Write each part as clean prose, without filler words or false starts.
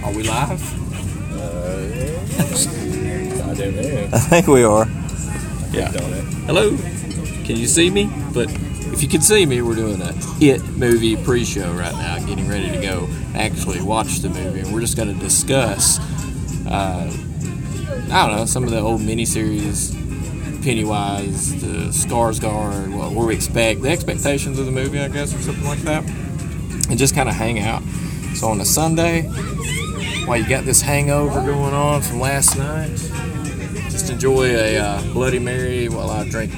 Are we live? I don't know. I think we are. Yeah. Hello. Can you see me? But if you can see me, we're doing a It movie pre-show right now, getting ready to go actually watch the movie, and we're just going to discuss, I don't know, some of the old miniseries, Pennywise, the Skarsgård, what we expect, the expectations of the movie, I guess, or something like that, and just kind of hang out. So on a Sunday, while you got this hangover going on from last night, just enjoy a Bloody Mary while I drink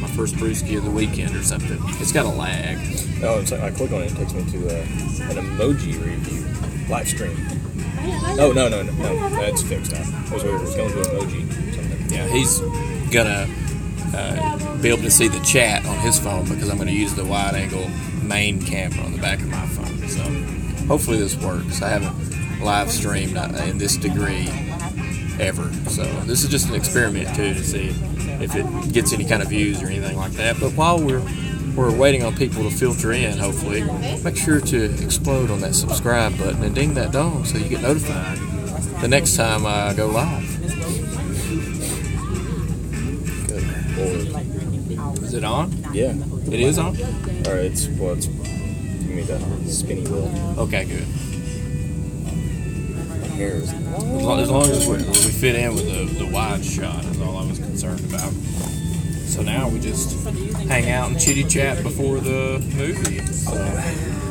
my first brewski of the weekend or something. It's got a lag. Oh, it's like I click on it, it takes me to an emoji review live stream. Oh, no, that's fixed now. I was going to emoji or something. Yeah, he's gonna be able to see the chat on his phone because I'm going to use the wide-angle main camera on the back of my phone. So hopefully this works. I haven't live streamed in this degree ever, so this is just an experiment too to see if it gets any kind of views or anything like that. But while we're waiting on people to filter in, hopefully, make sure to explode on that subscribe button and ding that dong so you get notified the next time I go live. Good Lord. Is it on? Yeah. It is on? Alright, it's give me the spinny wheel. Okay, good. Hairs. As long as we fit in with the wide shot is all I was concerned about. So now we just hang out and chitty chat before the movie. So,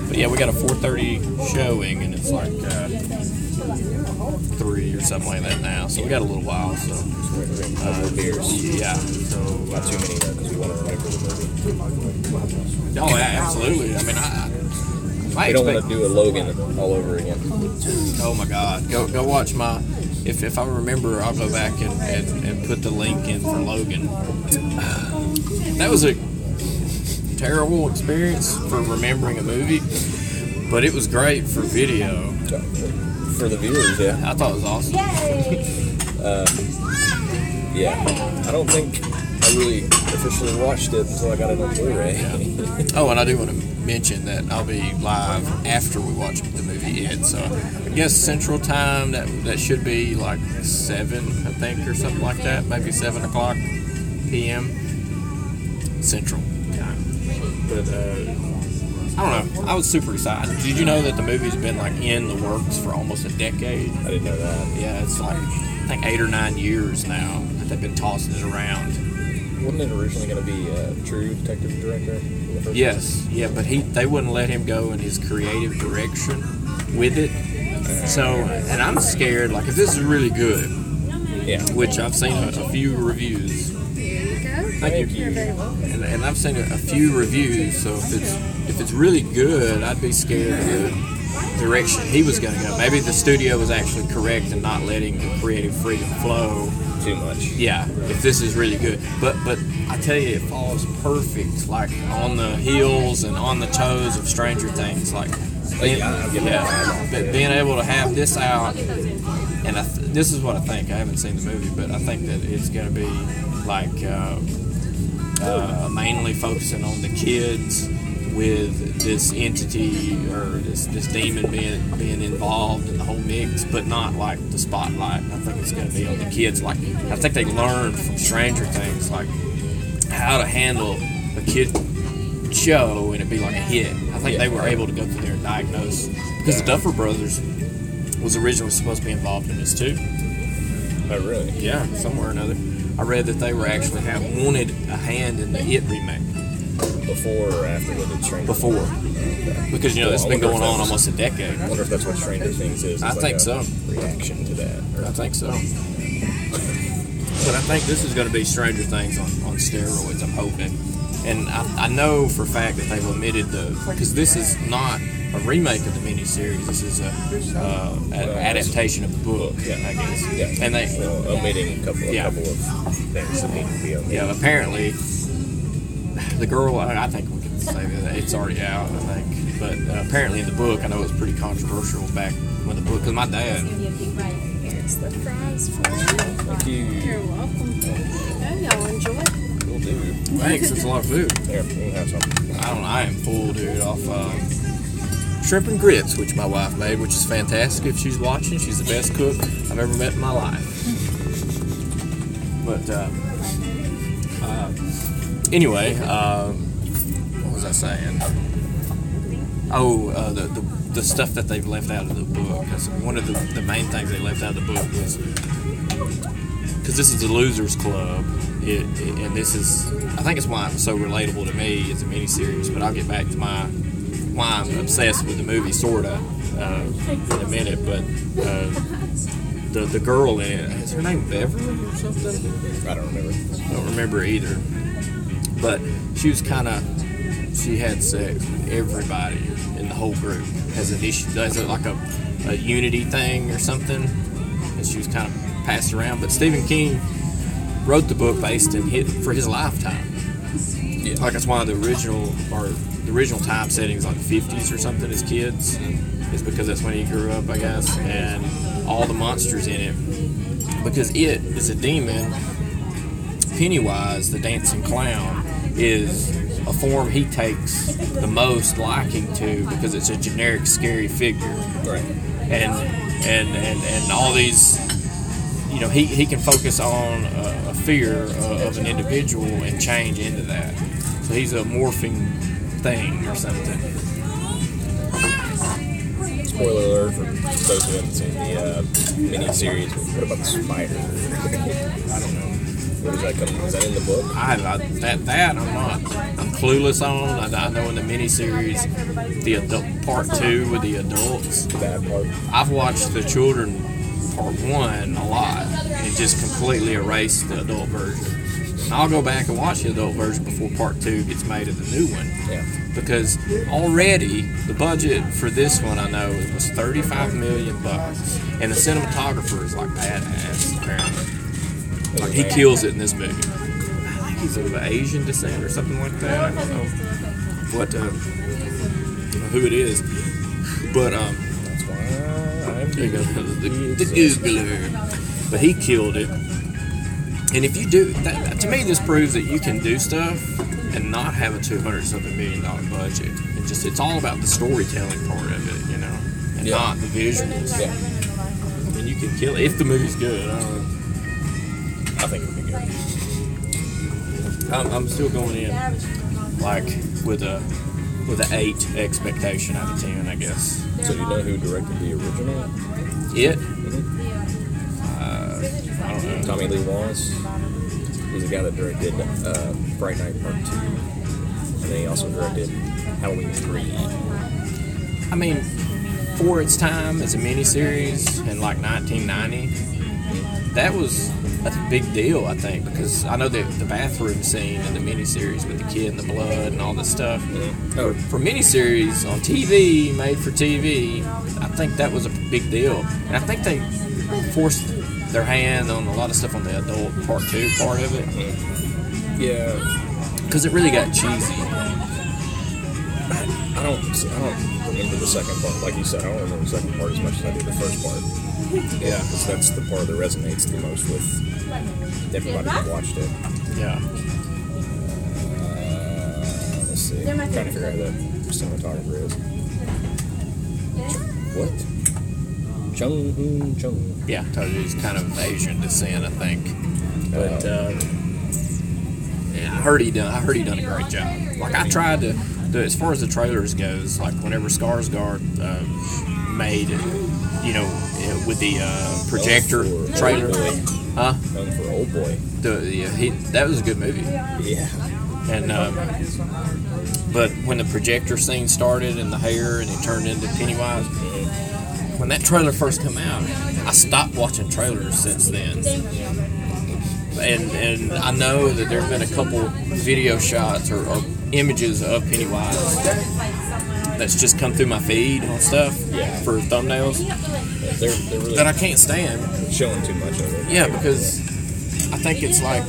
but yeah, we got a 4:30 showing, and it's like 3 or something like that now. So we got a little while. So beers. Yeah. So Not too many though, because we want to remember the movie. Oh, yeah, absolutely. I mean, I don't want to do a Logan all over again. Oh my God! Go watch my. If I remember, I'll go back and put the link in for Logan. That was a terrible experience for remembering a movie, but it was great for video. For the viewers, yeah. I thought it was awesome. Yeah. I don't think I really officially watched it until I got it on Blu-ray. Oh, and I do want to mention that I'll be live after we watch the movie It. So I guess Central Time, that should be like 7, I think, or something like that. Maybe 7 o'clock p.m. Central Time. But I don't know. I was super excited. Did you know that the movie's been like in the works for almost a decade? I didn't know that. Yeah, it's like I think 8 or 9 years now that they've been tossing it around. Wasn't it originally going to be a true detective director? Yes, yeah, but they wouldn't let him go in his creative direction with it. So, and I'm scared, like, if this is really good, yeah, which I've seen a few reviews. Thank you. And I've seen a few reviews, so if it's really good, I'd be scared of the direction he was going to go. Maybe the studio was actually correct in not letting the creative freedom flow too much. Yeah, if this is really good. But I tell you, it falls perfect, like on the heels and on the toes of Stranger Things. Like, being able to have this out, and this is what I think. I haven't seen the movie, but I think that it's going to be like mainly focusing on the kids with this entity or this demon being involved in the whole mix, but not like the spotlight. I think it's going to be on the kids. Like, I think they learned from Stranger Things, like how to handle a kid show and it be like a hit. I think they were able to go through there and diagnose, because the Duffer Brothers was originally supposed to be involved in this too. Oh, really? Yeah, somewhere or another. I read that they were actually wanted a hand in the It remake. Before or after they did Stranger Things? Before. Okay. Because, it's been going on almost a decade. I wonder if that's what Stranger Things is. I think so. Reaction to that. I think so. But I think this is going to be Stranger Things on steroids, I'm hoping. And I know for a fact that they've omitted because this is not a remake of the miniseries. This is an adaptation of the book, I guess. Yeah. And they omitting a couple of things that need to be omitted. Yeah, apparently the girl, I think we can say that it's already out, I think. But apparently in the book, I know it was pretty controversial back when the book, because my dad. It's the fries for you. Thank you. You're welcome. Y'all enjoy. Cool, dude. Thanks, it's a lot of food. Here, you can have some. I am full, dude, off shrimp and grits, which my wife made, which is fantastic. If she's watching, she's the best cook I've ever met in my life. But anyway, what was I saying? Oh, the stuff that they've left out of the book. Because one of the main things they left out of the book was, because this is the Losers Club, and this is, I think it's why it's so relatable to me. It's a miniseries, but I'll get back to why I'm obsessed with the movie, sorta, in a minute. But the girl in it, is her name Beverly or something? I don't remember. I don't remember either. But she was she had sex with everybody in the whole group. Has an issue, does it like a unity thing or something, and she was kind of passed around. But Stephen King wrote the book based for his lifetime. Yeah. Like that's why the original time setting is like 50s or something as kids. Is because that's when he grew up, I guess, and all the monsters in it. Because it is a demon. Pennywise, the dancing clown, is a form he takes the most liking to because it's a generic scary figure. Right. And all these, you know, he can focus on a fear of an individual and change into that. So he's a morphing thing or something. Spoiler alert for those who haven't seen the mini-series. What about the spider? I don't know. Where does that come from? Is that in the book? I'm clueless on. I know in the miniseries, the adult part 2 with the adults. The bad part. I've watched the children part 1 a lot and just completely erased the adult version. And I'll go back and watch the adult version before part 2 gets made of the new one. Yeah. Because already the budget for this one, I know, it was $35 million, and the cinematographer is like badass apparently. Like he kills it in this movie. I think he's of Asian descent or something like that. I don't know who it is, but That's why I'm there you go, the Googler. But he killed it. And if you do that, to me, this proves that you can do stuff and not have a $200-something million budget. It's all about the storytelling part of it, you know, and not the visuals. Yeah. And you can kill it if the movie's good. I don't know. I think it would be good. I'm still going in like with an 8 expectation out of 10, I guess. So you know who directed the original? It? Mm-hmm. I don't know. Tommy Lee Wallace. He's the guy that directed Fright Night Part 2. And then he also directed Halloween 3. I mean, for its time as a miniseries in like 1990, that's a big deal, I think, because I know that the bathroom scene in the miniseries with the kid and the blood and all this stuff. Oh. For miniseries on TV, made for TV, I think that was a big deal. And I think they forced their hand on a lot of stuff on the adult part 2 part of it. Yeah. Because it really got cheesy. I don't remember the second part. Like you said, I don't remember the second part as much as I do the first part. Yeah, because that's the part that resonates the most with everybody who watched it. Yeah. Let's see. I'm trying to figure out who that cinematographer is. What? Chung. Yeah, I told you he's kind of Asian descent, I think. But yeah, I heard he done a great job. Like I tried to do, as far as the trailers goes, like whenever Skarsgård made, you know, with the projector trailer, Known for Old Boy. That was a good movie. Yeah. And but when the projector scene started and the hair and it turned into Pennywise, when that trailer first came out, I stopped watching trailers since then. And I know that there's been a couple video shots or images of Pennywise that's just come through my feed on stuff for thumbnails They're really that I can't stand. showing too much of it. Yeah, because I think it's like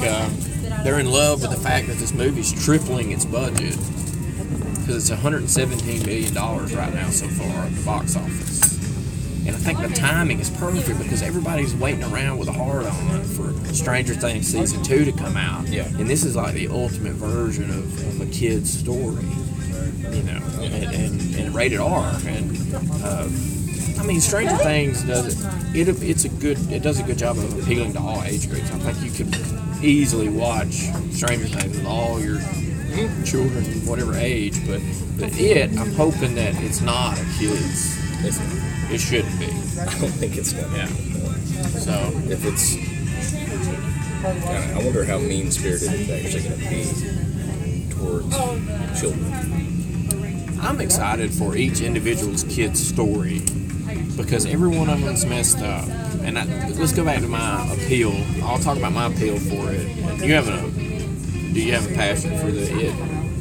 they're in love with the fact that this movie's tripling its budget. Because it's $117 million right now so far at the box office. And I think the timing is perfect because everybody's waiting around with a heart on for Stranger Things Season 2 to come out. Yeah. And this is like the ultimate version of a kid's story. You know, and and rated R. And I mean, Stranger Things does it does a good job of appealing to all age groups. I think you could easily watch Stranger Things with all your children, whatever age. But I'm hoping that it's not a kids. It shouldn't be. I don't think it's gonna. Yeah. So if it's, I wonder how mean-spirited it's actually going to be towards children. I'm excited for each individual's kid's story because every one of them's messed up. And let's go back to my appeal. I'll talk about my appeal for it. And do you have a passion for the It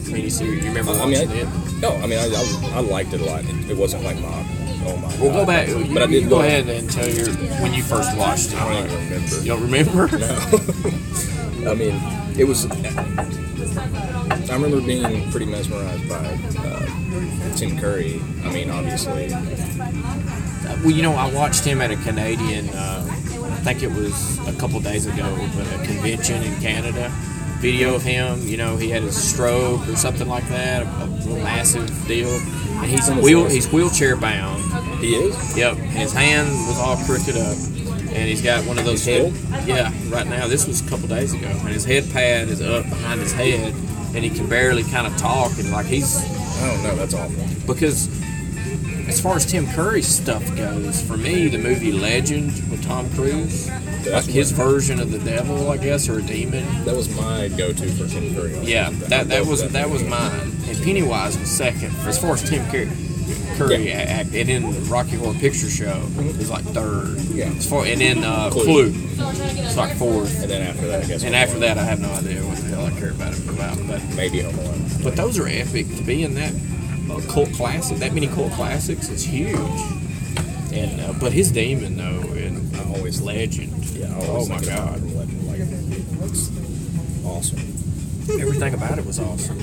miniseries? You remember watching it? No, I mean I liked it a lot. It wasn't like my oh my. Well, God. go back. But I did go ahead and tell when you first watched it. I don't even remember. You don't remember? No. I mean, it was. I remember being pretty mesmerized by Tim Curry. I mean, obviously. Well, I watched him at a Canadian. I think it was a couple days ago, but a convention in Canada. Video of him. He had a stroke or something like that. A massive deal. And he's wheelchair bound. He is? Yep. And his hand was all crooked up. And he's got one of those head. Yeah, right now. This was a couple days ago. And his head pad is up behind his head. And he can barely kind of talk. And like he's. I don't know. That's awful. Because as far as Tim Curry's stuff goes, for me, the movie Legend with Tom Cruise, like his version of the devil, I guess, or a demon. That was my go-to for Tim Curry. Yeah, that was mine. And Pennywise was second. As far as Tim Curry acted, and in the Rocky Horror Picture Show, it was like third. Yeah. And then Clue, it's like fourth. And then after that, I guess. And after that, I have no idea what the hell I care about it. But maybe Home Alone. But those are epic. To be in that cult classic, that many cult classics, is huge. And but his demon though, and always Legend. Yeah. Oh my God. Legend, like, it's awesome. Everything about it was awesome.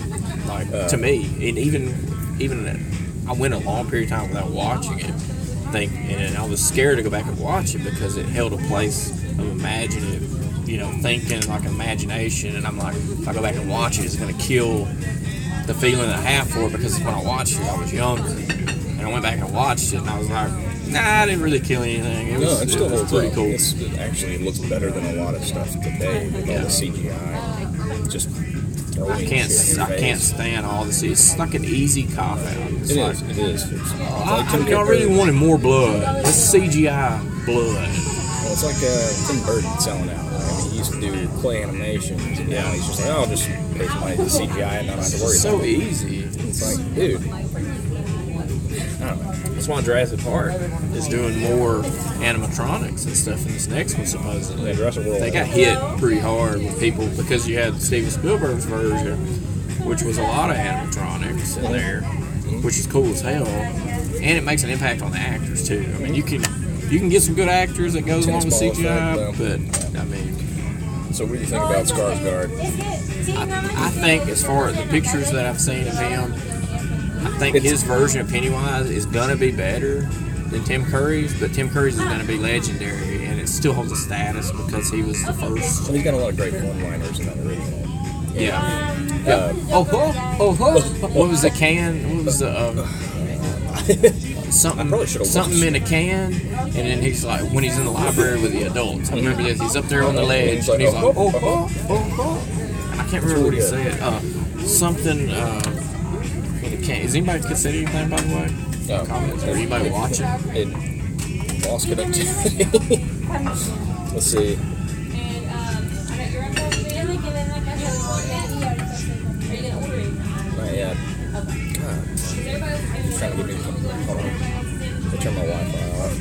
Like to me, and even I went a long period of time without watching it. And I was scared to go back and watch it because it held a place of imaginative, thinking, like imagination. And I'm like, if I go back and watch it, it's going to kill the feeling that I have for it because when I watched it, I was younger. And I went back and watched it, and I was like, nah, it didn't really kill anything. It was pretty cool. It actually looks better than a lot of stuff today with all the CGI. Just I can't stand all this. It's like an easy cop out. It is. I really wanted more blood. It's CGI blood. Well, it's like Tim Burton selling out. I mean, he used to do clay animations, and now he's just like, I'll just pay some money to CGI and not have to worry about it. So easy. It's like, dude. I don't know. That's why Jurassic Park is doing more animatronics and stuff in this next one, supposedly. Yeah, Jurassic World. They got hit pretty hard with people because you had Steven Spielberg's version, which was a lot of animatronics in there, which is cool as hell. And it makes an impact on the actors, too. I mean, you can get some good actors that goes along with CGI, but, I mean... So what do you think about Skarsgård? I think as far as the pictures that I've seen of him, I think his version of Pennywise is going to be better than Tim Curry's, but Tim Curry's is going to be legendary, and it still holds a status because he was the first. Well, he's got a lot of great one-liners in that original. Yeah. What was the can? What was the something in a can? And then he's like, when he's in the library with the adults. I remember this. He's up there on the ledge, and he's like, and I can't remember what he said. Something. Is anybody consider anything, by the way? No. Comments? Or anybody watching? It lost connectivity. Let's see. Not yet. God. He's trying to get me. Hold on. I'll turn my Wi-Fi off.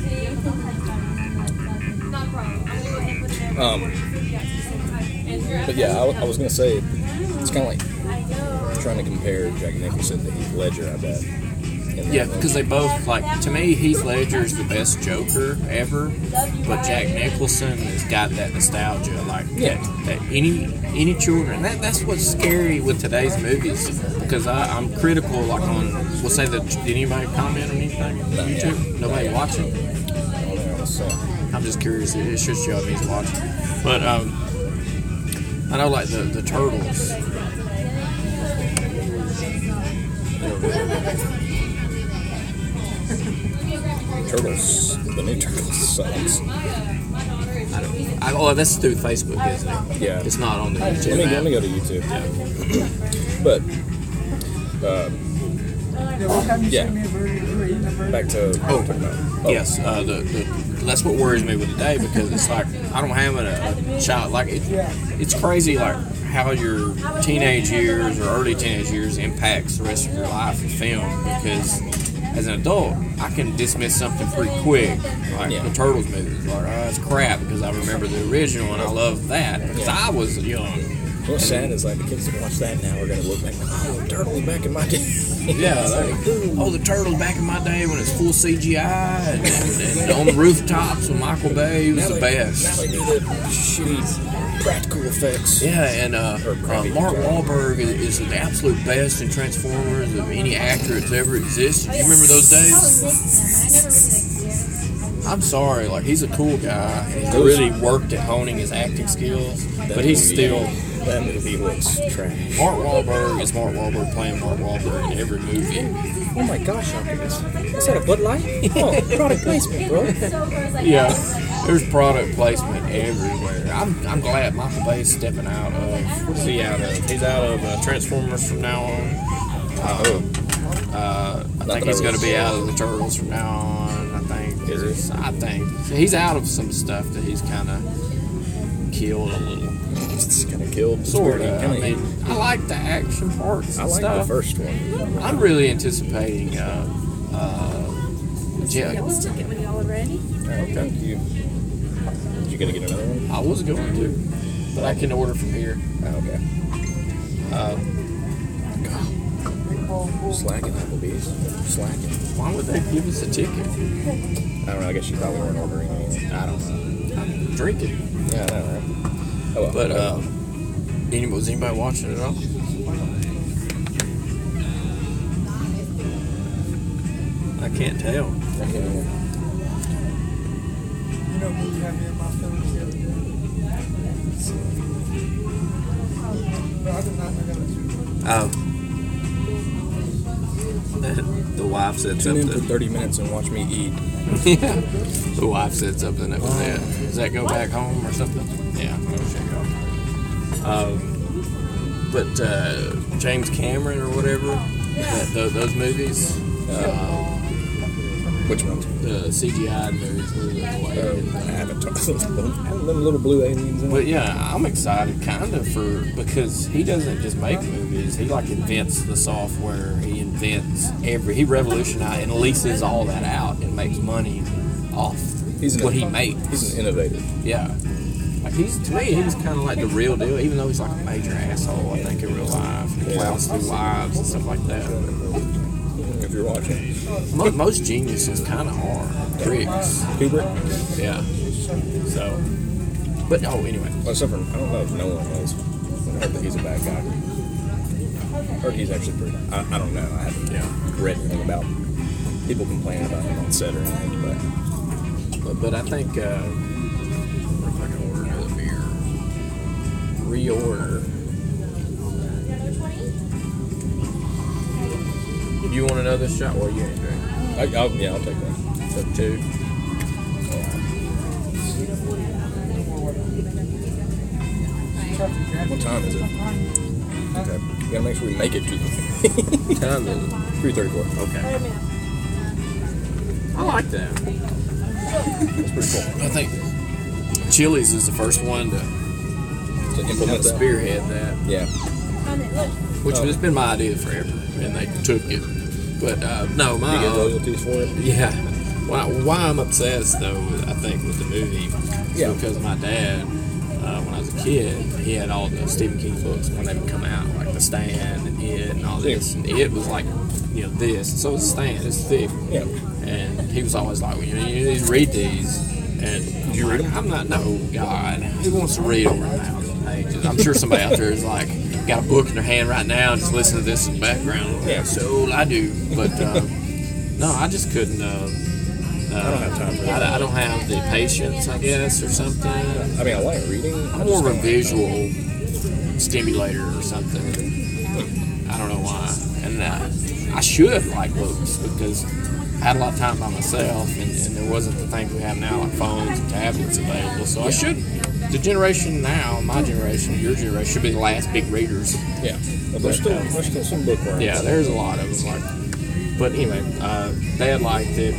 But yeah, I was gonna say it's kind of like trying to compare Jack Nicholson to Heath Ledger, I bet. Yeah, because they both, like, to me, Heath Ledger is the best Joker ever, but Jack Nicholson has got that nostalgia, like, that any children, that's what's scary with today's movies, because I'm critical, like, on, we'll say that, did anybody comment on anything on YouTube? Nobody watching? I'm just curious, it should show if he's watching. But, I know, like, the Turtles. Turtles, the new Turtles sucks. Oh, that's through Facebook, isn't it? Yeah. It's not on the YouTube. Let me go to YouTube. But, yeah. Back to what we're talking about. Yes, that's what worries me with today, because it's like I don't have a child. Like it's crazy, like how your teenage years or early teenage years impacts the rest of your life with film. Because as an adult, I can dismiss something pretty quick, like the Turtles movies. Like, oh, it's crap, because I remember the original and I love that because I was young. What's sad is like the kids that watch that now are gonna look back like, oh, the Turtles back in my day. Yeah, like, oh, the Turtles back in my day when it's full CGI and on the rooftops with Michael Bay, he was the best. Now they do the shitty practical effects. Yeah, and Mark Wahlberg is the absolute best in Transformers of any actor that's ever existed. You remember those days? I'm sorry, like he's a cool guy and he's really worked at honing his acting skills, but he's still. That movie looks trash. Mark Wahlberg is Mark Wahlberg playing Mark Wahlberg in every movie. Oh my gosh, Optimus. Is that a Bud Light? Oh, product placement, bro. Yeah, there's product placement everywhere. I'm glad Michael Bay's stepping out of. What's he out of? He's out of Transformers from now on. I think he's going to be out of the Turtles from now on. I think he's out of some stuff that he's kind of killed a little. It's kind of killed. Sort of. I mean, I like the action parts. I like the first one. I'm really anticipating. Yeah. Let's take it when y'all are ready. Okay. You gonna get another one? I was going to, but I can order from here. Oh, okay. Slacking, Applebee's. Slacking. Why would they give us a ticket? I don't know. I guess you thought we weren't ordering anything. I don't know. I'm drinking. Yeah, I know, right? Oh, well. But was anybody watching it at all? I can't tell. Oh. The wife said Tune in something. for 30 minutes and watch me eat. Yeah. The wife said something that was it. Does that go back home or something? Yeah. But James Cameron or whatever, those movies. Which ones? The CGI movies. Avatar. Them little blue aliens. But yeah, I'm excited because he doesn't just make movies. He like invents the software. He invents he revolutionizes and leases all that out and makes money off what he makes. He's an innovator. Yeah. Like to me, he's kind of like the real deal, even though he's like a major asshole, I think, in real life. He plows through lives and stuff like that. If you're watching. Most geniuses kind of are pricks. Kubrick? Yeah. So. But, anyway. Well, except for, I don't know if Nolan was. I heard that he's a bad guy. I heard he's actually pretty. I don't know. I haven't read anything about people complaining about him on set or anything, but I think, reorder. You want another shot? Well, you ain't drink. I'll take one. So 2. What time is it? Okay. We gotta make sure we make it to the time is it? 3:34. Okay. I like that. That's pretty cool. I think Chili's is the first one to implement that. Spearhead that. Yeah. Which has been my idea forever, and they took it. But no, my you get royalties for it. Yeah. Why I'm obsessed though, I think, with the movie is because my dad, when I was a kid, he had all the Stephen King books when they would come out, like The Stand and It and all this. And It was like, this. And so was The Stand. It's thick. Yeah. And he was always like, you need to read these. And did you read them? I'm not. No, God, who wants to read over 1,000 pages? I'm sure somebody out there is like, got a book in their hand right now and just listen to this in the background. Yeah. So I do. But no, I just couldn't. I don't have time for that. I don't have the patience, I guess, or something. I mean, I like reading. I'm more of a visual stimulator or something. I don't know why. And I should like books because had a lot of time by myself, and there wasn't the things we have now, like phones and tablets available. So I should, the generation now, my generation, your generation, should be the last big readers. Yeah, there's still some bookworms. Yeah, there's a lot of them. But anyway, Dad liked it,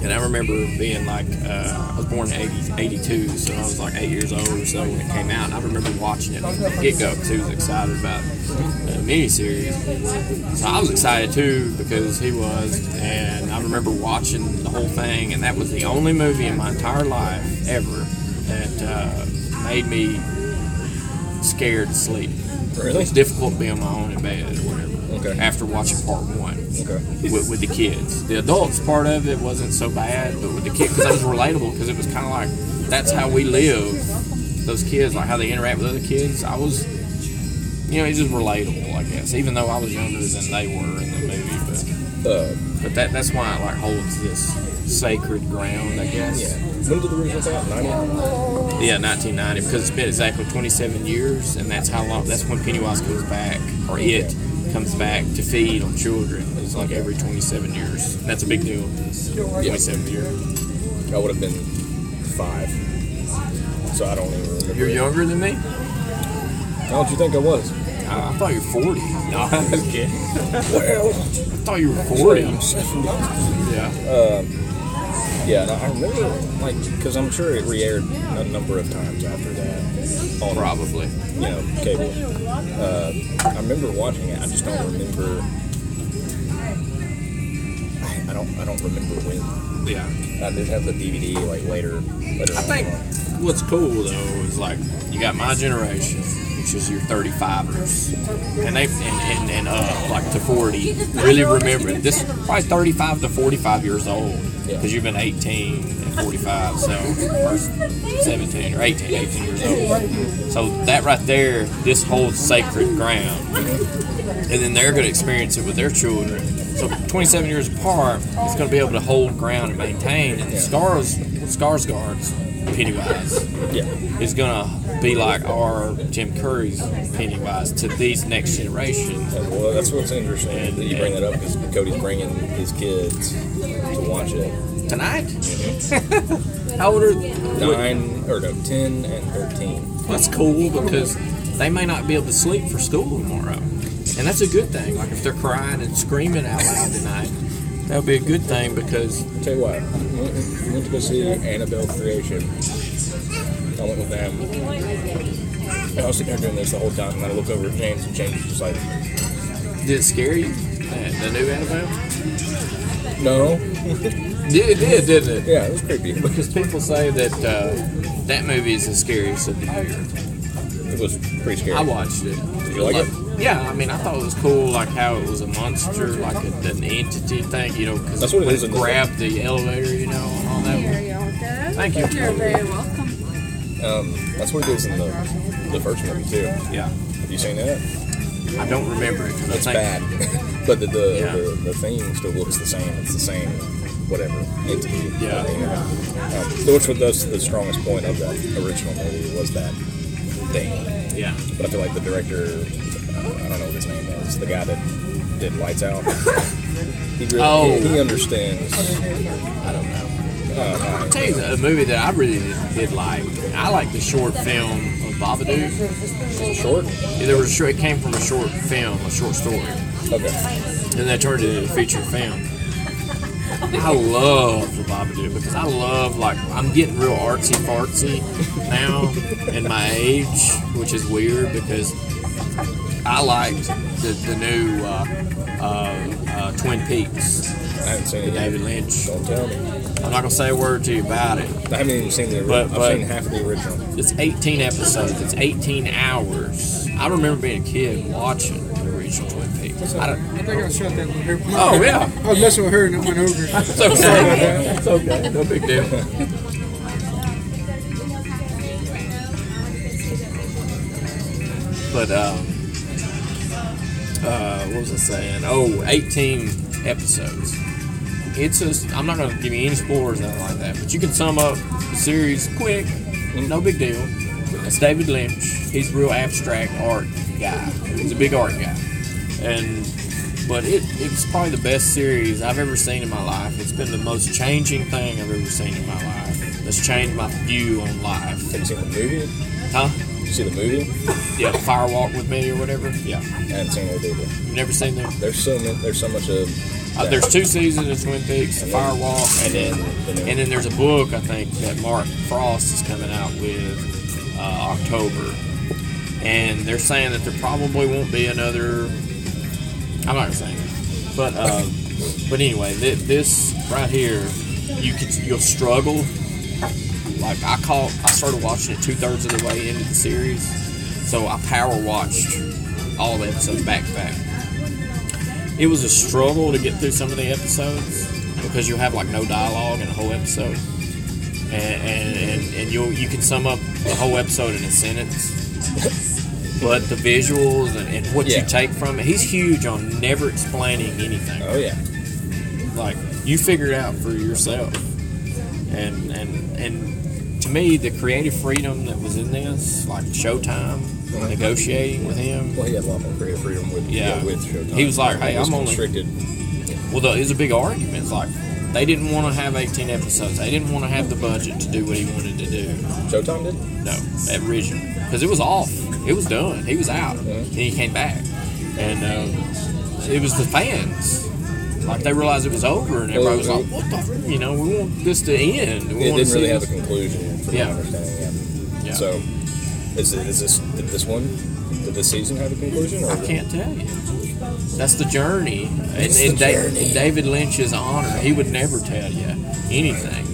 and I remember being like, I was born in 82, so I was like 8 years old or so when it came out, and I remember watching it from the get-go because he was excited about the miniseries. So I was excited too because he was, and I remember watching the whole thing, and that was the only movie in my entire life ever that made me scared to sleep. Really? It was difficult to be on my own in bed or whatever. Okay. After watching part 1 Okay. with the kids. The adults part of it wasn't so bad, but with the kids, because it was relatable, because it was kind of like, that's how we live. Those kids, like how they interact with other kids, I was, you know, it's just relatable, I guess, even though I was younger than they were in the movie. But that's why it like holds this sacred ground, I guess. Yeah. When did the original come out? 90? Yeah, 1990, because it's been exactly 27 years, and that's how long. That's when Pennywise comes back, or it comes back to feed on children. It's like every 27 years. That's a big deal. 27 years. I would have been 5, so I don't even remember. You're younger than me? How old do you think I was? I thought you were 40. No, I'm just kidding. Well, I thought you were 40. I'm 70. Yeah. Yeah, no, I remember, like, because I'm sure it re-aired a number of times after that. On, Probably. You know, cable. I remember watching it. I just don't remember. I don't remember when. Yeah. I did have the DVD like later. I think what's cool though is like you got my generation, which is your 35ers, and they and like to 40. Really remember this, probably 35 to 45 years old, because you've been 18 and 45, so or 17 or 18 years old. So that right there, this holds sacred ground, and then they're going to experience it with their children. So 27 years apart, it's going to be able to hold ground and maintain. And Skarsgård's Pennywise is going to be like our Tim Curry's Pennywise to these next generations. Well, that's what's interesting that you bring that up, because Cody's bringing his kids to watch it tonight. Mm-hmm. How old are 10 and 13. That's cool, because they may not be able to sleep for school tomorrow. And that's a good thing. Like if they're crying and screaming out loud tonight, that would be a good thing, because... I'll tell you what, we went to go see Annabelle Creation. I went with them. And I was sitting there doing this the whole time, and I look over at James, and James was just like... Did it scare you? The new Annabelle? No. Yeah, it did, didn't it? Yeah, it was creepy. Because people say that that movie is the scariest of the year. It was pretty scary. I watched it. Did you like it? Yeah, I mean, I thought it was cool, like how it was a monster, like an entity thing, you know, because that's what it is. It grabbed the elevator, you know, and all that. Here y'all go. Thank you. You're very welcome. That's what it is in the first movie too. Yeah. Have you seen that? I don't remember it. It's bad, but the theme still looks the same. It's the same, whatever entity. Yeah. Which was the strongest point of that original movie was that thing. Yeah. But I feel like the director, I don't know what his name is, the guy that did Lights Out. He understands. I don't know. I'll tell you a movie that I really did like. I like the short film of Babadook. Short? Yeah, there was a short. It came from a short film, a short story. Okay. And they turned it into a feature film. I love the Babadook because I love, like, I'm getting real artsy-fartsy now in my age, which is weird because I liked the new Twin Peaks. I haven't seen it. David Lynch. Don't tell me. I'm not going to say a word to you about it. I haven't even seen the original. I've seen half of the original. It's 18 episodes. It's 18 hours. I remember being a kid watching the original Twin Peaks. I think I was shot that with her. Oh, yeah. I was messing with her and it went over. It's okay. It's okay. No big deal. But, what was I saying? Oh, 18 episodes. It's just, I'm not going to give you any spoilers or anything like that, but you can sum up the series quick, no big deal. It's David Lynch. He's a real abstract art guy. He's a big art guy. And But it's probably the best series I've ever seen in my life. It's been the most changing thing I've ever seen in my life. It's changed my view on life. Have you seen the movie? Huh? Did you see the movie? Yeah, Firewalk with Me or whatever. Yeah. I haven't seen it either. You never seen them? There's so much of. There's 2 seasons of Twin Peaks, Firewalk, and then there's a book I think that Mark Frost is coming out with October, and they're saying that there probably won't be another. I'm not gonna say it, but anyway, this right here, you'll struggle. Like I started watching it 2/3 of the way into the series, so I power watched all the episodes back to back. It was a struggle to get through some of the episodes because you'll have like no dialogue in a whole episode, and you can sum up the whole episode in a sentence. But the visuals and what you take from it, he's huge on never explaining anything. Oh yeah, like you figure it out for yourself, and to me the creative freedom that was in this, like Showtime. Negotiating with him. Well, he had a lot more creative freedom with Showtime. He was like, "Hey, I'm only constricted." Well, it was a big argument. It's like they didn't want to have 18 episodes. They didn't want to have the budget to do what he wanted to do. Showtime did? No, originally, because it was off. It was done. He was out, and he came back, and it was the fans. Like they realized it was over, and everybody was like, "What the? We want this to end." It didn't really have a conclusion, from my understanding. Yeah. So. Did this season have a conclusion? Or I can't tell you. That's the journey. In David Lynch's honor, he would never tell you anything,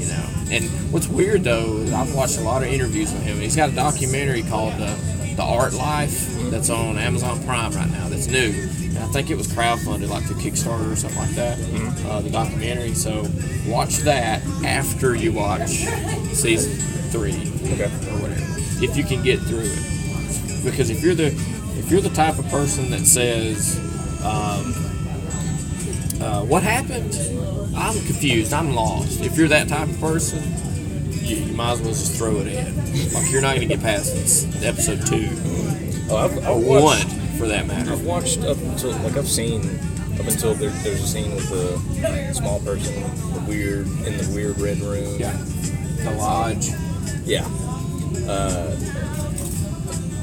And what's weird, though, is I've watched a lot of interviews with him. He's got a documentary called The Art Life that's on Amazon Prime right now that's new. And I think it was crowdfunded, like through Kickstarter or something like that, the documentary. So watch that after you watch season 3 or whatever. If you can get through it, because if you're the type of person that says, "What happened? I'm confused. I'm lost." If you're that type of person, you might as well just throw it in. Like you're not going to get past episode 2 or 1 for that matter. I've watched up until there's a scene with the small person, in the weird red room. Yeah, the lodge. Yeah.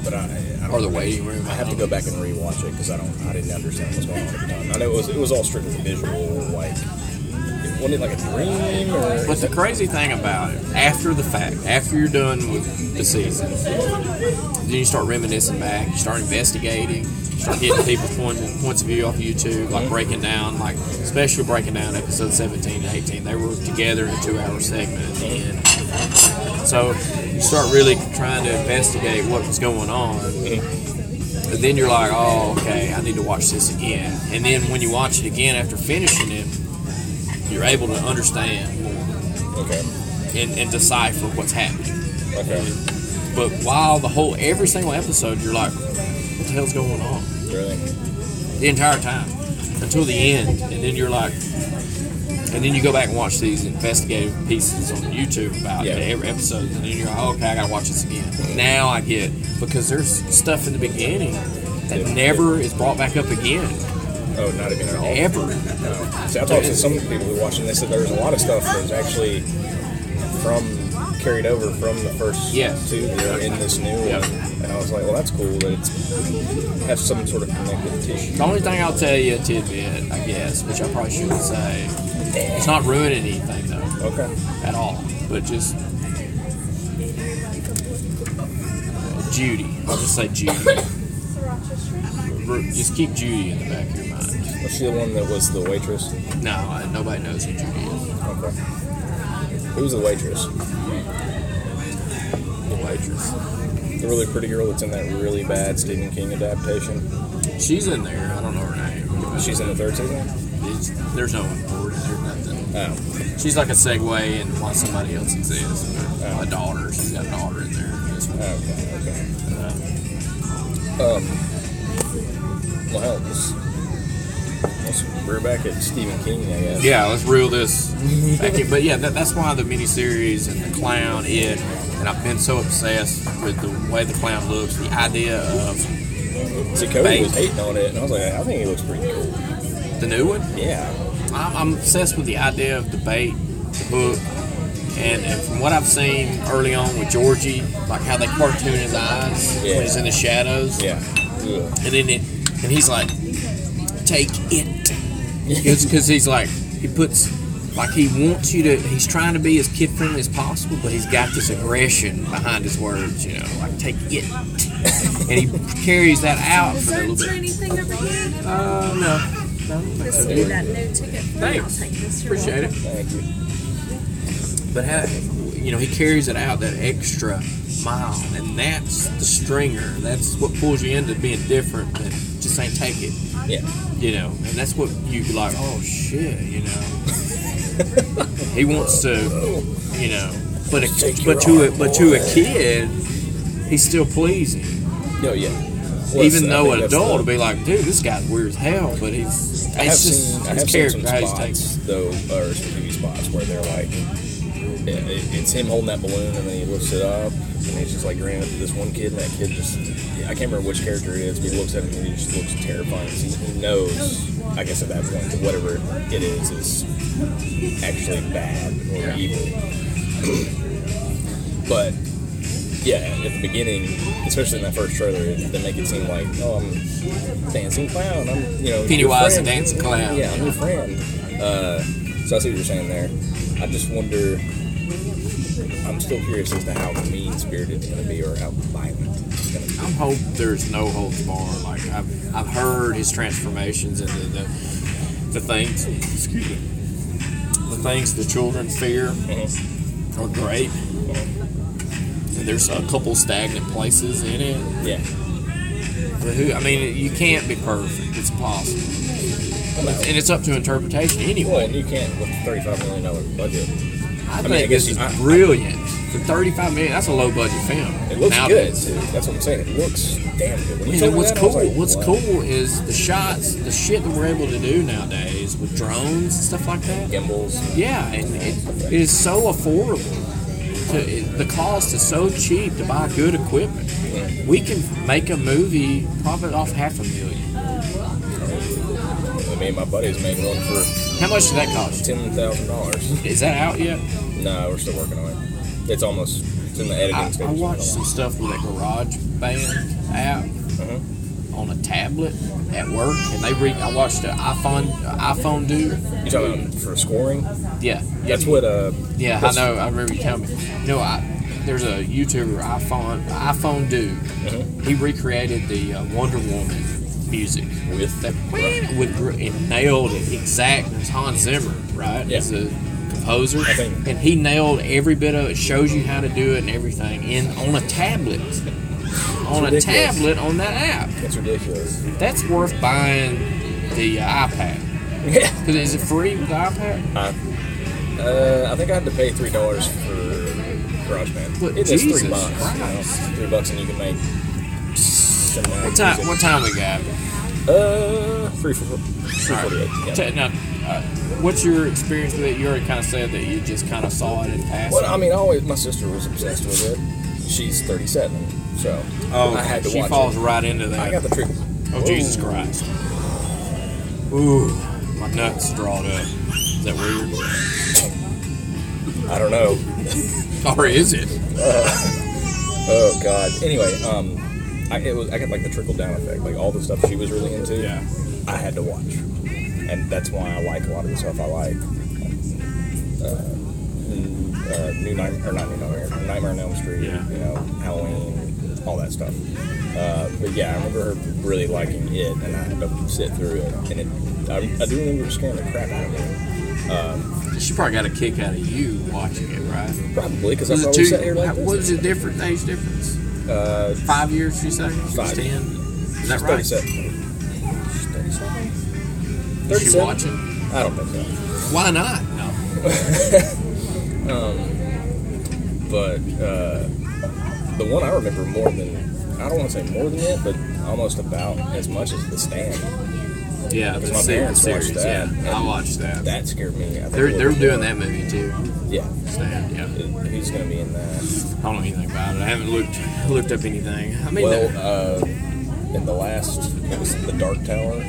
But I or the waiting room. I have to go back and rewatch it because I didn't understand what was going on at the time. I know it was all strictly visual, like wasn't it like a dream or? But the crazy thing about it, after the fact, after you're done with the season, then you start reminiscing back, you start investigating, you start getting people's points of view off of YouTube, like breaking down, especially breaking down episodes 17 and 18. They were together in a 2-hour segment at the end. So you start really trying to investigate what was going on. But then you're like, oh, okay, I need to watch this again. And then when you watch it again after finishing it, you're able to understand more. Okay. And decipher what's happening. Okay. But while every single episode, you're like, what the hell's going on? Really? The entire time. Until the end. And then you're like, and then you go back and watch these investigative pieces on YouTube about every episode, and then you're like, okay, I gotta watch this again. Now I get, because there's stuff in the beginning that never is brought back up again. Oh, not even at all? Ever. No. See, I talked to some people who were watching this, and they said there's a lot of stuff that's actually carried over from the first 2 that are in this new one. And I was like, well, that's cool that it has some sort of connective tissue. The only thing I'll tell you, a tidbit, I guess, which I probably shouldn't say, it's not ruining anything, though. Okay. At all. But just Judy. I'll just say Judy. Just keep Judy in the back of your mind. Was she the one that was the waitress? No, nobody knows who Judy is. Okay. Who's the waitress? The waitress. The really pretty girl that's in that really bad Stephen King adaptation? She's in there. I don't know her name. She's in the 3rd season? There's no important. There's nothing. Oh. She's like a segue in why somebody else exists. But a daughter. She's got a daughter in there. Okay. Well, hell, we're back at Stephen King, I guess. Yeah, let's reel this back in. But yeah, that's why the miniseries and the clown, and I've been so obsessed with the way the clown looks, the idea of See, Cody was hating on it, and I was like, I think he looks pretty cool. The new one? Yeah. I'm obsessed with the idea of the bait, the hook, and from what I've seen early on with Georgie, like how they cartoon his eyes when he's in the shadows. Yeah. And then and he's like, take it. Because he's like, he puts, like he wants you to, he's trying to be as kid friendly as possible, but he's got this aggression behind his words, you know, like take it. And he carries that out for a little bit. Anything over here? No. Let's do that new ticket. Thanks. I'll take this. Appreciate it. Thank you. But how, you know, he carries it out that extra mile, and that's the stringer. That's what pulls you into being different than just saying take it. Yeah. You know, and that's what you like. Oh shit, you know. He wants to, you know, but to a kid, he's still pleasing. No, yeah. Even though an adult will be like, dude, this guy's weird as hell, but he's. I have seen some spots though, or some TV spots where they're like, it's him holding that balloon and then he lifts it up and he's just like grinning at this one kid, and that kid just, I can't remember which character it is, but he looks at him and he just looks terrifying. He knows, I guess at that point, that whatever it is actually bad or evil. But yeah, at the beginning, especially in that first trailer, they make it seem like, oh, I'm a dancing clown. I'm, you know, Pennywise, a dancing clown. Yeah, I'm your friend. So I see what you're saying there. I just wonder. I'm still curious as to how mean-spirited it's going to be, or how violent it's going to be. I hope there's no holds barred. Like I've heard his transformations into the things. Excuse me. The things the children fear are great. And there's a couple stagnant places in it. Yeah. But I mean, you can't be perfect. It's impossible. And it's up to interpretation anyway. Well, and you can't with a $35 million budget. I think this is brilliant. For $35 million, that's a low budget film. It looks nowadays. good, too. That's what I'm saying. It looks damn good. When you You know, told me that, I was like, what's wow. cool is the shots, the shit that we're able to do nowadays with drones and stuff like that. Gimbals. Yeah, and it is so affordable. The cost is so cheap to buy good equipment. We can make a movie probably off $500,000. Me and my buddies made one for How much did that cost? $10,000. Is that out yet? No, we're still working on it. It's in the editing stage. I watched some stuff with a GarageBand app on a tablet at work, and I watched an iPhone dude. You talking about for scoring? Yeah, That's what. Yeah, I know. I remember you telling me. You know, there's a YouTuber, iPhone dude. He recreated the Wonder Woman music with and nailed it exact. It's Hans Zimmer, right? Yeah. He's a composer, I think. and he nailed every bit of it. Shows you how to do it and everything on a tablet. On a tablet on that app. That's ridiculous. That's worth buying the iPad. Yeah. Is it free with the iPad? I think I had to pay $3 for GarageBand. But It's Jesus $3. Christ. You know, $3 and you can make. What time we got? 3:48. Yeah. Now, what's your experience with it? You already kind of said that you just kind of saw it in passing. Well, I mean, my sister was obsessed with it. She's 37, so I had to she watch falls it. right into that. I got the trick. Oh, Jesus Christ. Ooh, my nuts drawed up. Is that weird? I don't know. Or is it? Oh God. Anyway, I got like the trickle down effect. Like all the stuff she was really into, I had to watch, and that's why I like a lot of the stuff I like. Nightmare on Elm Street, you know, Halloween, all that stuff. But yeah, I remember her really liking it, and I had to sit through it. And I do remember scaring the crap out of me. She probably got a kick out of you watching it, right? Probably, because I probably sat here like this. What is the difference? Age difference? 5 years, you say? She was 10? Is that right? 37. She's 37? Is she watching? I don't think so. Why not? No. But the one I remember more than, I don't want to say more than it, but almost about as much as The Stand. Yeah, because my parents watched that. Yeah, I watched that. That scared me. They're doing that movie too. Yeah. Stand, yeah. He's going to be in that. I don't know anything about it. I haven't looked up anything. I mean, in the last, it was The Dark Tower.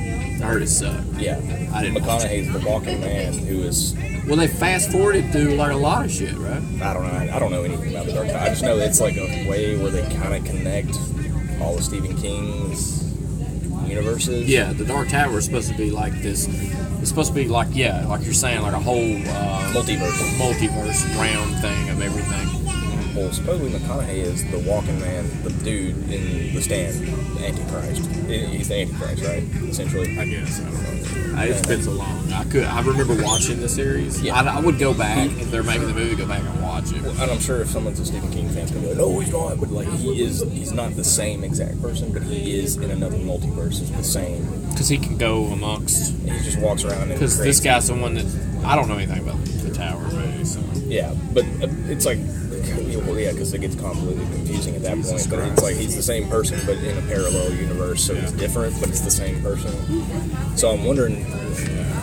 I heard it sucked. Yeah. I didn't watch it. McConaughey's the walking man who is. Well, they fast forwarded through like a lot of shit, right? I don't know. I don't know anything about the Dark Tower. I just know it's like a way where they kind of connect all of Stephen King's universes. Yeah, the Dark Tower is supposed to be like this. It's supposed to be like, yeah, like you're saying, like a whole multiverse round thing of everything. Well, supposedly McConaughey is the walking man, the dude in The Stand, the Antichrist. He's the Antichrist, right? Essentially. I guess. I don't know. It's been so long. I remember watching the series. Yeah. I would go back if they're making the movie. Go back and watch it. Well, and I'm sure if someone's a Stephen King fan, it's gonna be like, "No, he's not." But like, he's not the same exact person, but he is in another multiverse. It's the same. Because he can go amongst. And he just walks around. Because this guy's the one that I don't know anything about the Tower movie. So. Yeah, but it's like. Well, yeah, because it gets convoluted and confusing at that point. But it's like he's the same person, but in a parallel universe, so he's different, but it's the same person. So I'm wondering.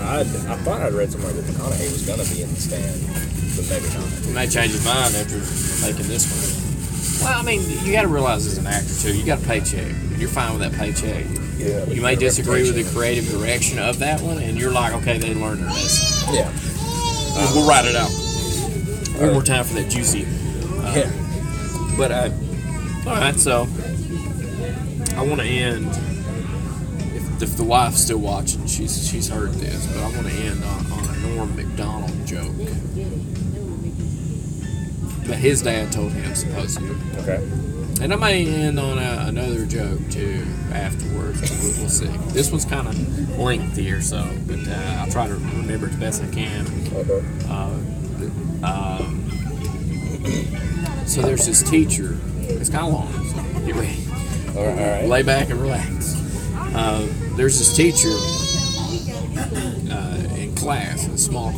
I thought I'd read somewhere that McConaughey was gonna be in The Stand, but maybe not. He may change his mind after making this one. Well, I mean, you got to realize as an actor too, you got a paycheck. You're fine with that paycheck. Yeah. You may disagree with the creative direction of that one, and you're like, okay, they learned their lesson. Yeah. We'll write it out. One more time for that juicy. Yeah. But all right, so I want to end. If the wife's still watching, she's heard this, but I want to end on a Norm Macdonald joke that his dad told him supposedly. Okay. And I may end on another joke too afterwards. We'll see. This one's kind of lengthier, so but I'll try to remember it the best I can. Okay. So there's this teacher. It's kind of long, so get ready. All right. Lay back and relax. There's this teacher in class, a small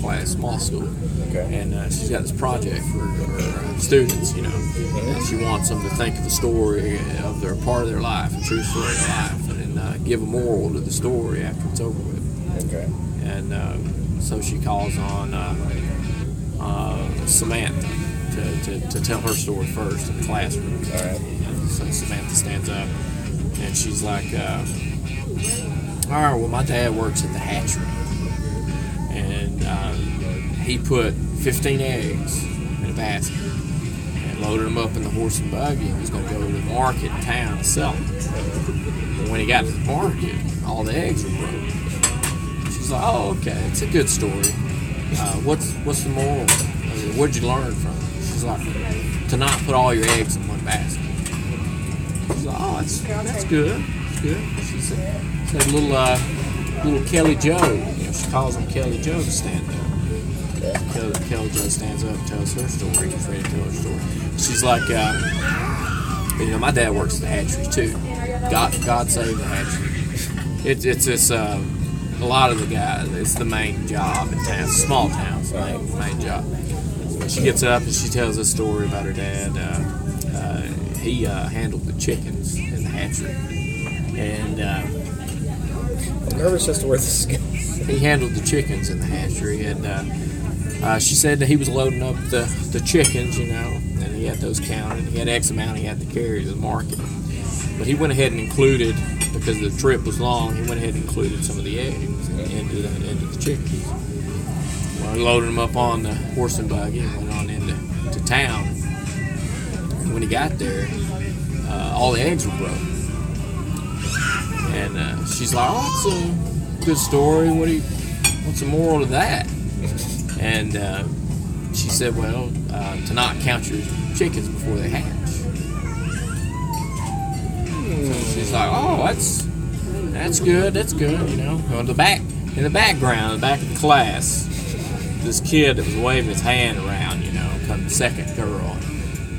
school. Okay. And she's got this project for her students, you know. And she wants them to think of a story of part of their life, a true story of their life, and give a moral to the story after it's over with. Okay. And so she calls on Samantha to tell her story first in the classroom. All right. And so Samantha stands up and she's like, all right, well, my dad works at the hatchery. And he put 15 eggs in a basket and loaded them up in the horse and buggy and was going to go to the market in town to sell them. But when he got to the market, all the eggs were broken. She's like, oh, okay, it's a good story. What's the moral? What'd you learn from it? She's like, to not put all your eggs in one basket. She's like, oh, that's good. That's good. She said little Kelly Joe. You know, she calls him Kelly Joe to stand up. Kelly Joe stands up and tells her story. Gets ready to tell her story. She's like, you know, my dad works at the hatchery too. God save the hatchery. It's this. A lot of the guys, it's the main job in town. It's a small town, it's the main job. She gets up and she tells a story about her dad. He handled the chickens in the hatchery. And I'm nervous as to where this is going. He handled the chickens in the hatchery. And she said that he was loading up the chickens, you know, and he had those counted. He had X amount he had to carry to the market. But he went ahead and included, because the trip was long, he went ahead and included some of the eggs into the chickens. Well, he loaded them up on the horse and buggy and went on into town. And when he got there, all the eggs were broken. And she's like, oh, it's a good story. What's the moral to that? And she said, well, to not count your chickens before they hatch. So she's like, oh, that's good, you know. In the background, in the back of the class, this kid that was waving his hand around, you know, come the second girl.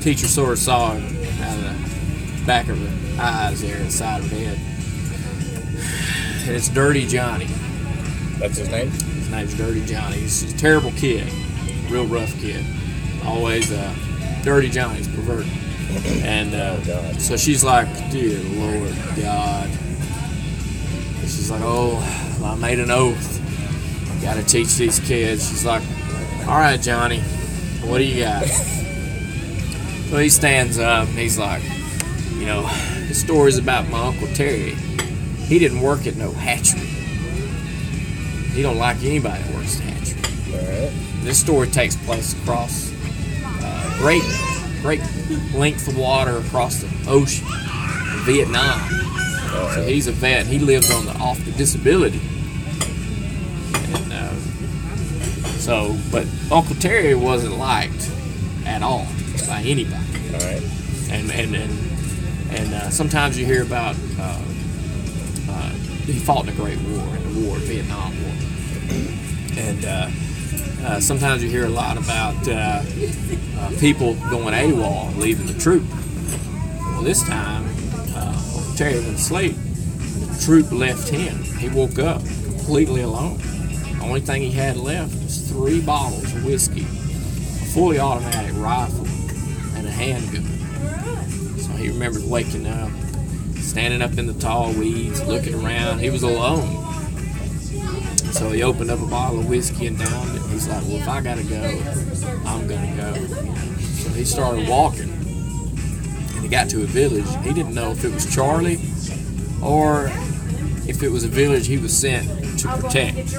Teacher sort of saw him out of the back of her eyes there, inside of her head. And it's Dirty Johnny. That's his name? His name's Dirty Johnny. He's a terrible kid, real rough kid. Always Dirty Johnny's perverted. And so she's like, dear Lord God. And she's like, oh, I made an oath. Got to teach these kids. She's like, all right, Johnny, what do you got? So he stands up and he's like, you know, the story's about my Uncle Terry. He didn't work at no hatchery. he don't like anybody that works the hatchery. Alright. This story takes place across great length of water across the ocean, in Vietnam. So he's a vet. He lives on off the disability. And but Uncle Terry wasn't liked at all by anybody. All right. And sometimes you hear about he fought in a great war, in the Vietnam War. And sometimes you hear a lot about people going AWOL, leaving the troop. Well, this time, Uncle Terry went to sleep. The troop left him. He woke up completely alone. The only thing he had left was 3 bottles of whiskey, a fully automatic rifle, and a handgun. So he remembers waking up, standing up in the tall weeds, looking around. He was alone. So he opened up a bottle of whiskey and downed it. He's like, well, if I gotta go, I'm gonna go. So he started walking. And he got to a village. He didn't know if it was Charlie or if it was a village he was sent to protect.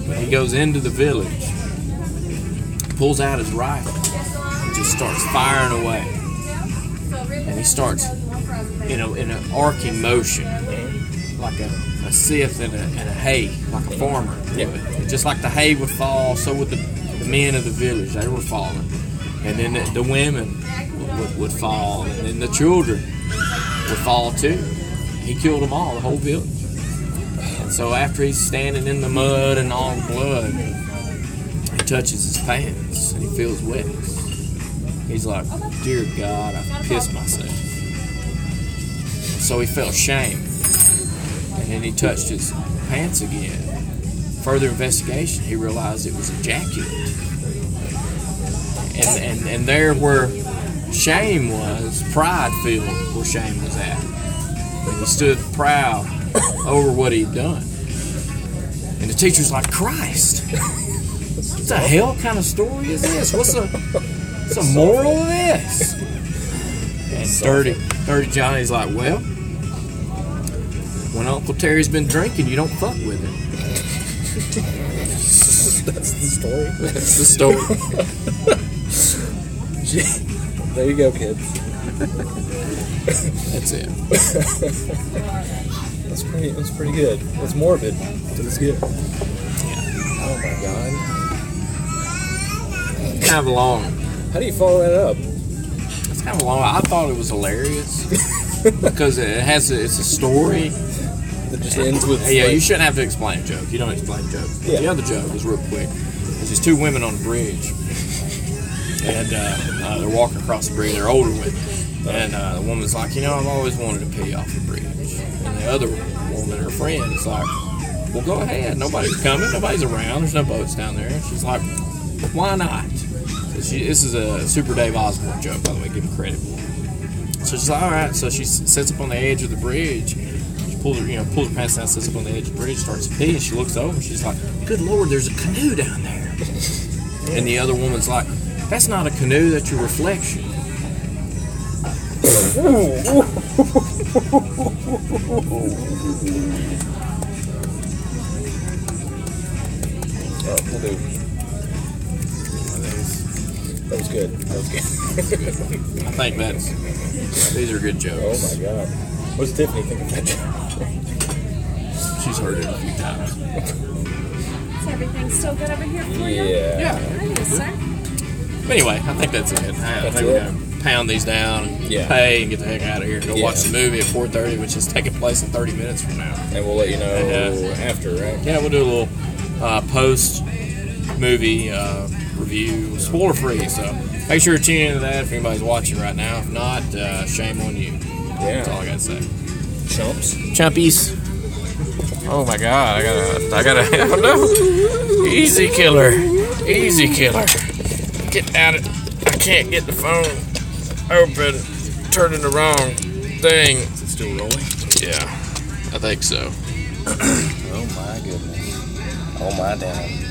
But he goes into the village, pulls out his rifle, and just starts firing away. And he starts in an arcing motion, like a scythe and a hay, like a farmer. Yeah. Just like the hay would fall, so would the men of the village. They were falling. And then the women would fall, and then the children would fall too. He killed them all, the whole village. And so after he's standing in the mud and all the blood, he touches his pants and he feels wet. He's like, dear God, I pissed myself. And so he felt shame. And then he touched his pants again. Further investigation, he realized it was ejaculate. And there where shame was, pride filled where shame was at. And he stood proud over what he'd done. And the teacher's like, Christ, what the hell kind of story is this? What's the moral of this? And dirty Johnny's like, well, when Uncle Terry's been drinking, you don't fuck with him. That's the story. That's the story. There you go, kids. That's it. That's pretty good. It's morbid, but it's good. Yeah. Oh my God. Kind of long. How do you follow that up? It's kind of long. I thought it was hilarious because it's a story. It just ends with. Yeah, you shouldn't have to explain a joke. You don't explain jokes. Yeah. The other joke was real quick. There's these 2 women on the bridge, and they're walking across the bridge. They're older women, and the woman's like, I've always wanted to pee off the bridge. And the other woman, her friend, is like, well, go ahead. Nobody's coming. Nobody's around. There's no boats down there. And she's like, why not? So this is a Super Dave Osborne joke, by the way. Give him credit. So she's like, all right. So she sits up on the edge of the bridge. Pulls her pants down, sits up on the edge of the bridge, starts to pee, and she looks over and she's like, good Lord, there's a canoe down there. And the other woman's like, that's not a canoe, that's your reflection. We'll do. That was good. I think these are good jokes. Oh my God. What's Tiffany think of that joke? She's heard it a few times. Is everything still good over here for you? Yeah. Yes, sir. But anyway, I think that's it. I think we're going to pound these down, pay, and get the heck out of here. Go watch the movie at 4:30, which is taking place in 30 minutes from now. And we'll let you know after, right? Yeah, we'll do a little post-movie review, spoiler-free. So make sure to tune into that if anybody's watching right now. If not, shame on you. Yeah. That's all I got to say. Chumpies. Oh my God, I gotta, oh no. Easy killer. Get at it. I can't get the phone open. Turning the wrong thing. Is it still rolling? Yeah, I think so. Oh my goodness. Oh my damn.